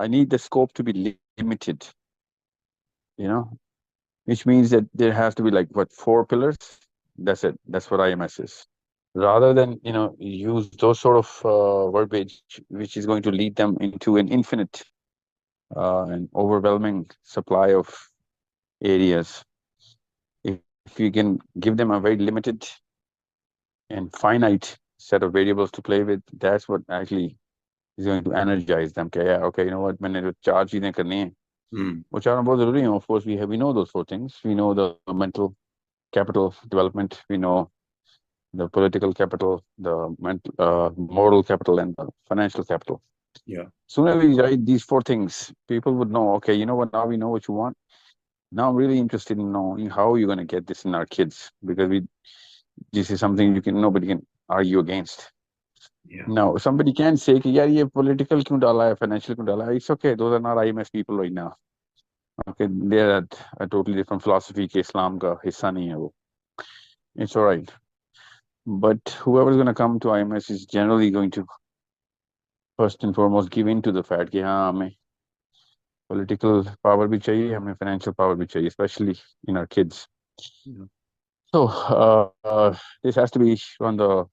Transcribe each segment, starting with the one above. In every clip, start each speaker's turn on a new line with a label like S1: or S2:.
S1: I need the scope to be limited, you know, which means that there has to be like what, four pillars. That's it. That's what IMS is. Rather than use those sort of verbiage, which is going to lead them into an infinite and overwhelming supply of areas. If you can give them a very limited and finite set of variables to play with, that's what actually is going to energize them. Okay, yeah, okay, you know what, मैंने जो चार चीजें करनी है, वो चारों बहुत जरूरी हैं. Of course, we know those four things. We know the mental capital development. We know the political capital, the mental, moral capital, and the financial capital.
S2: Yeah.
S1: Soon as we write these four things, people would know, okay, you know what, now we know what you want. Now I'm really interested in knowing how you're going to get this in our kids, because this is something nobody can argue against.
S2: Yeah.
S1: Now, somebody can say, yeah, ये political क्यों डाला है, financial क्यों डाला है? It's okay. Those are not IMS people right now. Okay, they're at a totally different philosophy कि Islam का हिस्सा नहीं है वो. It's all right. But whoever's going to come to IMS is generally going to first and foremost give in to the fact कि हाँ हमें political power भी चाहिए, हमें financial power भी चाहिए, especially in our kids.
S2: Yeah.
S1: So this has to be on the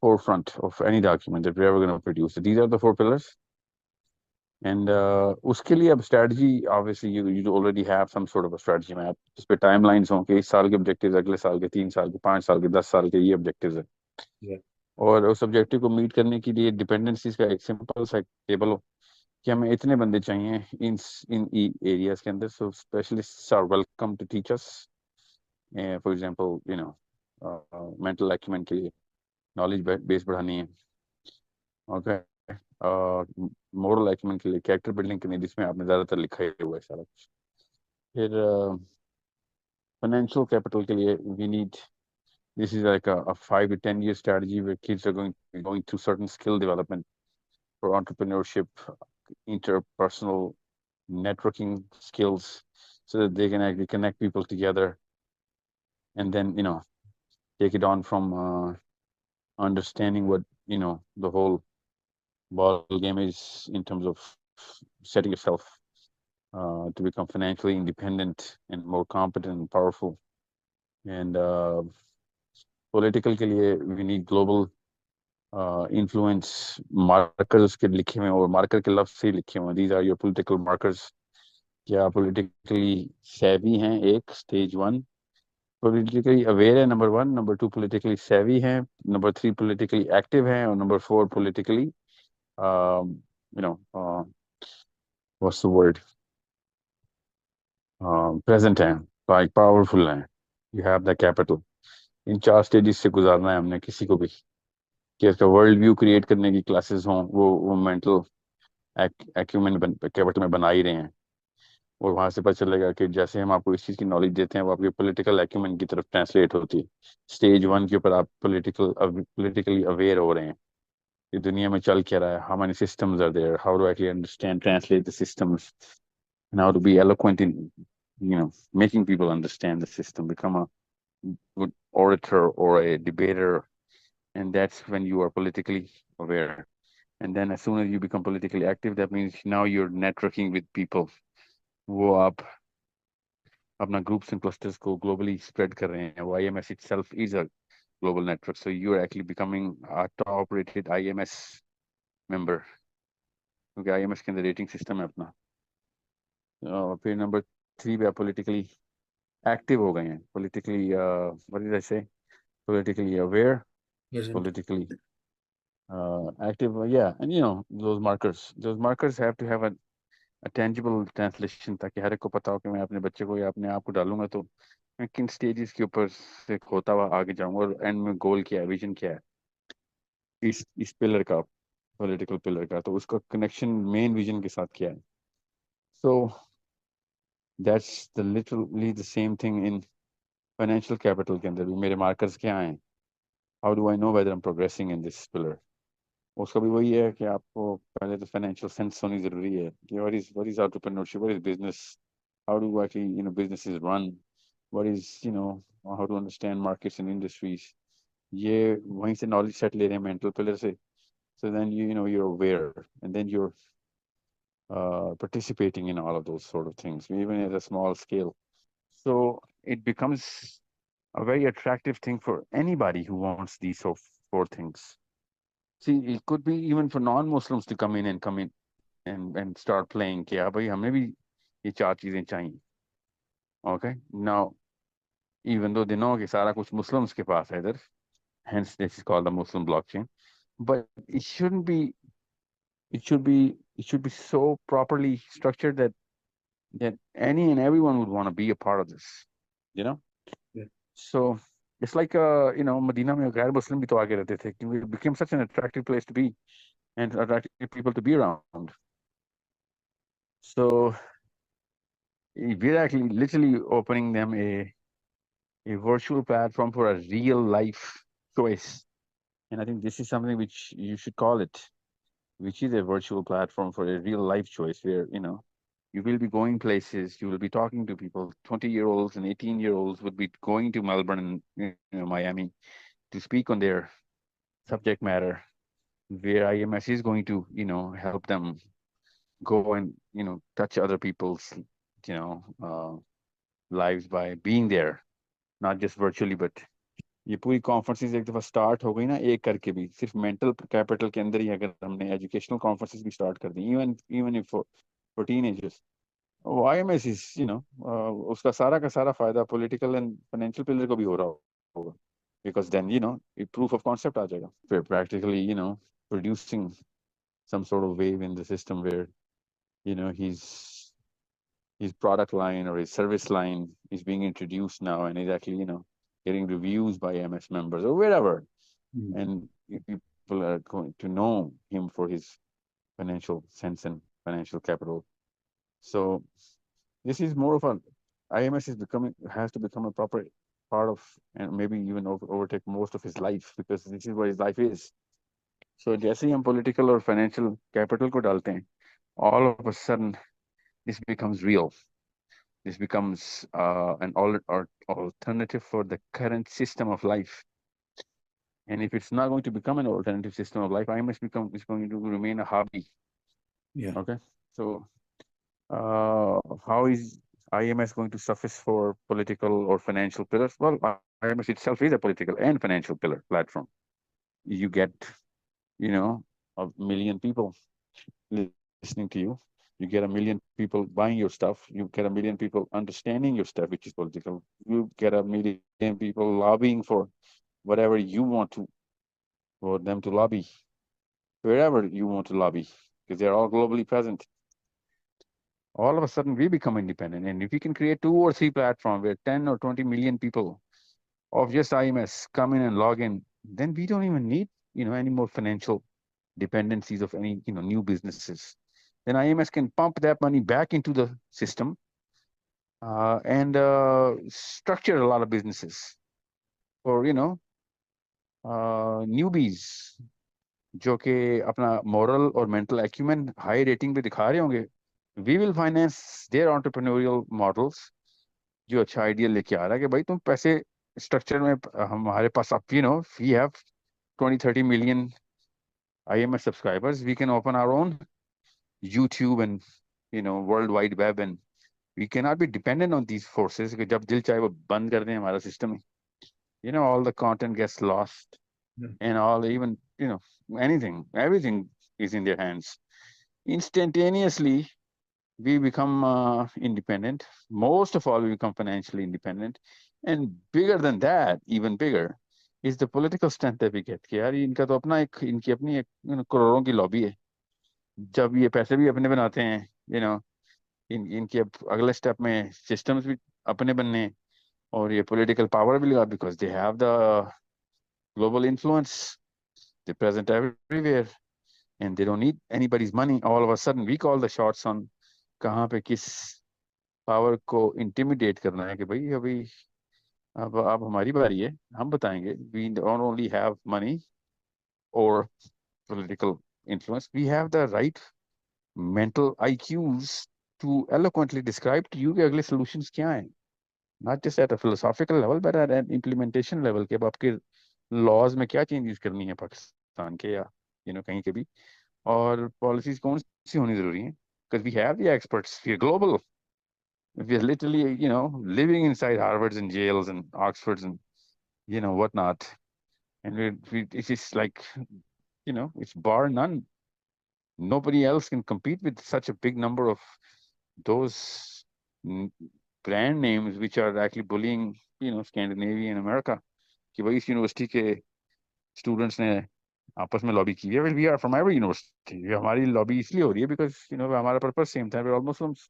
S1: forefront of any document that we're ever going to produce. So these are the four pillars. And उसके लिए अब strategy, obviously you already have some sort of a strategy map. जिस पे timelines हों कि इस साल के objectives, अगले साल के 3 साल के 5 साल के 10 साल के ये objectives है.
S2: Yeah.
S1: और उस objective को meet करने के लिए dependencies का एक simple सा table हो कि हमें इतने बंदे चाहिए in areas के अंदर. So specialists are welcome to teach us. For example, mental acumen के लिए knowledge base बढ़ानी है. Okay. मोरल acumen के लिए, कैरेक्टर बिल्डिंग के लिए, जिसमें आपने ज्यादातर लिखा ही हुआ है सारा कुछ. फिर फाइनेंशियल कैपिटल के लिए we need, this is like a 5 to 10 year strategy where kids are going through certain skill development for entrepreneurship, interpersonal networking skills, so that they can actually connect people together, and then take it on from understanding what the whole ball game is in terms of setting yourself to become financially independent and more competent and powerful. And political के लिए we need global influence markers के लिखे हुए, और marker के लफ्ज से लिखे हुए. These are your political markers. क्या politically savvy हैं, एक stage 1. Politically aware है, number 1. Number 2 politically savvy है. Number 3 politically active है. और number 4 politically what's the word, present है, like powerful है. You have the capital. In 4 stages से गुजारना है हमने किसी को भी, कि उसका वर्ल्ड व्यू क्रिएट करने की क्लासेस हों, वो मेंटल एक्यूमेंट कैपिटल में बना ही रहे हैं. और वहां से पता चलेगा कि जैसे हम आपको इस चीज़ की नॉलेज देते हैं, वो आपके पॉलिटिकल एक्यूमेंट की तरफ ट्रांसलेट होती है. स्टेज 1 के ऊपर आप पॉलिटिकली अवेयर हो रहे हैं कि दुनिया में चल क्या रहा है, how many systems are there, how to actually understand, translate the systems, and how to be eloquent in making people understand the system, become a good orator or a debater. And that's when you are politically aware. And then as soon as you become politically active, that means now you're networking with people. वो आप अपना groups and clusters को globally spread कर रहे हैं. वो IMS itself is a global network, so you're actually becoming a top rated IMS member, क्योंकि IMS के अंदर rating system है अपना. फिर number 3 पे आप politically active हो गए हैं. Politically what did I say, politically aware.
S2: Yes.
S1: Politically active, yeah. And those markers have to have a tangible translation, ताकि हर एक को पता हो कि मैं अपने बच्चे को या अपने आप को डालूंगा तो मैं किन स्टेजेस के ऊपर से होता हुआ आगे जाऊंगा, और एंड में गोल क्या है, विजन क्या है इस पिलर का, पॉलिटिकल पिलर का, तो उसका कनेक्शन मेन विजन के साथ क्या है. So that's the literally the same thing in financial capital के अंदर भी. मेरे मार्कर्स क्या हैं, how do I know whether I am progressing in this pillar. उसका भी वही है कि आपको पहले तो फाइनेंशियल सेंस होनी जरूरी है कि what is entrepreneurship, what is business, how do actually businesses run, what is how to understand markets and industries. ये वहीं से knowledge set ले रहे हैं mental pillar से. So then you're aware, and then you're participating in all of those sort of things, even at a small scale. So it becomes a very attractive thing for anybody who wants these four things. See, it could be even for non-Muslims to come in and start playing. कि हाँ भाई हमें भी ये चार चीजें चाहिए. Okay. Now, even though they know कि सारा कुछ Muslims के पास है इधर, hence this is called the Muslim blockchain. But it should be so properly structured that any and everyone would want to be a part of this, you know.
S2: Yeah.
S1: So it's like Medina में गैर मुस्लिम भी तो आगे रहते थे क्योंकि it became such an attractive place to be and attractive people to be around. So we're actually literally opening them a virtual platform for a real life choice. And I think this is something which you should call it, which is a virtual platform for a real life choice where, you will be going places, you will be talking to people. 20-year-olds and 18-year-olds would be going to Melbourne and Miami to speak on their subject matter, where IMS is going to, help them go and, touch other people's, you know, uh, lives by being there, not just virtually, but ये पूरी conferences एक दफा start हो गई ना एक करके भी सिर्फ मेंटल कैपिटल के अंदर ही अगर हमने एजुकेशनल कॉन्फ्रेंसेस भी स्टार्ट कर दी even even if for teenagers IMS is उसका सारा का सारा फायदा पॉलिटिकल एंड फाइनेंशियल पिलर को भी हो रहा होगा because then proof of concept आ जाएगा we're practically producing some sort of wave in the system where his product line or his service line is being introduced now and is actually getting reviews by MS members or wherever, and people are going to know him for his financial sense and financial capital. So this is more of a IMS is becoming has to become a proper part of and maybe even overtake most of his life because this is what his life is. So जैसे ही हम political और financial capital को डालते हैं, all of a sudden this becomes real. This becomes an alternative for the current system of life. And if it's not going to become an alternative system of life, IMS is going to remain a hobby.
S2: Yeah.
S1: Okay. So how is IMS going to suffice for political or financial pillars? Well, IMS itself is a political and financial pillar platform. You get, a million people listening to you. You get a million people buying your stuff. You get a million people understanding your stuff, which is political. You get a million people lobbying for whatever you want to for them to lobby, wherever you want to lobby, because they're all globally present. All of a sudden, we become independent. And if we can create 2 or 3 platforms where 10 or 20 million people of just IMS come in and log in, then we don't even need, any more financial dependencies of any, new businesses. Then IMS can pump that money back into the system and structure a lot of businesses for, newbies जो कि अपना moral और mental acumen high rating पे दिखा रहे होंगे. We will finance their entrepreneurial models जो अच्छा आइडिया लेके आ रहा है कि भाई तुम पैसे स्ट्रक्चर में हमारे पास अब we have 20-30 million IMS subscribers. We can open our own YouTube and World Wide Web, and we cannot be dependent on these forces. कि जब दिल चाहे वो बंद कर दें हमारा system, all the content gets lost, and all even everything is in their hands. Instantaneously, we become independent. Most of all, we become financially independent, and bigger than that, even bigger, is the political strength that we get. कि यार इनका तो अपना एक इनकी अपनी एक करोड़ों की लॉबी है. जब ये पैसे भी अपने बनाते हैं, इनके अगले स्टेप में सिस्टम्स भी अपने बनने और ये पॉलिटिकल पावर भी लगा because they have the global influence. They're present everywhere and they don't need anybody's money. All of a sudden, we call the shots on कहाँ पे किस पावर को इंटिमिडेट करना है कि भाई अभी अब हमारी बारी है, हम बताएंगे. We don't only have money or political influence, we have the right mental IQs to eloquently describe to you कि अगले solutions क्या हैं. Not just at a philosophical level, but at an implementation level कि अब आपके laws में क्या changes करनी है पाकिस्तान के या कहीं के भी, और policies कौन सी होनी जरूरी है. because we have the experts. We're global. We're literally, living inside Harvards and jails and Oxfords and whatnot. And it's just like, it's bar none. Nobody else can compete with such a big number of those n- brand names which are actually bullying, Scandinavia and America. कि भाई इस university के students ने आपस में lobby की है. We are from every university. हमारी लॉबी इसलिए हो रही है बिकॉज हमारा पर्पस सेम था. We all Muslims.